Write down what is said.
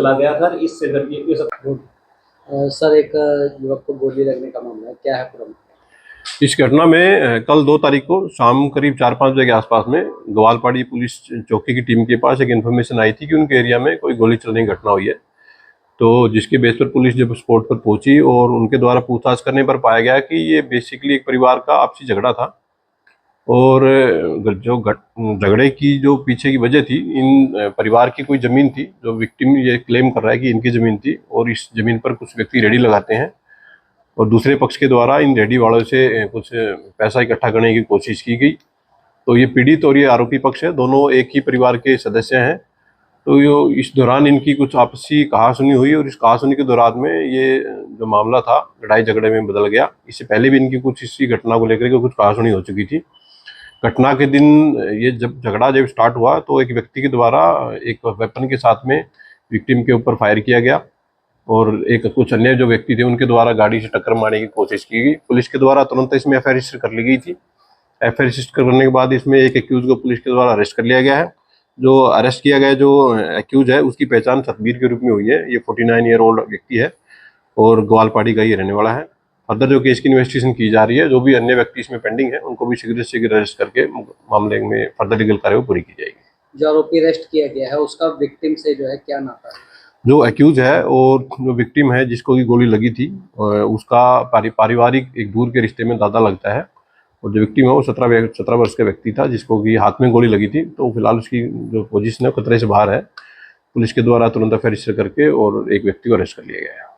चला गया था। इससे करके ये सब सर एक युवक को गोली लगने का मामला है, क्या है पूरा? इस घटना में कल 2 तारीख को शाम करीब 4-5 बजे के आसपास में ग्वालपाड़ी पुलिस चौकी की टीम के पास एक इन्फॉर्मेशन आई थी कि उनके एरिया में कोई गोली चलने की घटना हुई है। तो जिसके बेस पर पुलिस जब स्पॉट पर पहुंची और उनके द्वारा पूछताछ करने पर पाया गया कि ये बेसिकली एक परिवार का आपसी झगड़ा था और जो झगड़े की जो पीछे की वजह थी, इन परिवार की कोई ज़मीन थी जो विक्टिम ये क्लेम कर रहा है कि इनकी ज़मीन थी और इस ज़मीन पर कुछ व्यक्ति रेडी लगाते हैं और दूसरे पक्ष के द्वारा इन रेडी वालों से कुछ पैसा इकट्ठा करने की कोशिश की गई। तो ये पीड़ित और ये आरोपी पक्ष है, दोनों एक ही परिवार के सदस्य हैं। तो ये इस दौरान इनकी कुछ आपसी कहासुनी हुई और इस कहासुनी के दौरान में ये जो मामला था लड़ाई झगड़े में बदल गया। इससे पहले भी इनकी कुछ इसी घटना को लेकर के कुछ कहासुनी हो चुकी थी। घटना के दिन ये जब झगड़ा स्टार्ट हुआ तो एक व्यक्ति के द्वारा एक वेपन के साथ में विक्टिम के ऊपर फायर किया गया और एक कुछ अन्य जो व्यक्ति थे उनके द्वारा गाड़ी से टक्कर मारने की कोशिश की गई। पुलिस के द्वारा तुरंत इसमें एफआईआर रजिस्टर कर ली गई थी। एफआईआर रजिस्टर करने के बाद इसमें एक एक्यूज को पुलिस के द्वारा अरेस्ट कर लिया गया है। जो अरेस्ट किया गया जो एक्यूज है उसकी पहचान सतबीर के रूप में हुई है। ये 49 ईयर ओल्ड व्यक्ति है और ग्वालपाड़ी का ही रहने वाला है। फर्दर जो केस की इन्वेस्टिगेशन की जा रही है, जो भी अन्य व्यक्ति इसमें पेंडिंग है उनको भी शीघ्र से शीघ्र अरेस्ट करके मामले में फर्दर लीगल कार्रवाई पूरी की जाएगी। जो आरोपी अरेस्ट किया गया है उसका विक्टिम से जो है क्या नाता है? जो एक्यूज है और जो विक्टिम है जिसको की गोली लगी थी उसका पारिवारिक एक दूर के रिश्ते में दादा लगता है और जो विक्टिम है वो 17 वर्ष का व्यक्ति था जिसको कि हाथ में गोली लगी थी। तो फिलहाल उसकी जो पोजीशन है खतरे से बाहर है। पुलिस के द्वारा तुरंत एफआईआर रजिस्टर करके और एक व्यक्ति को अरेस्ट कर लिया गया है।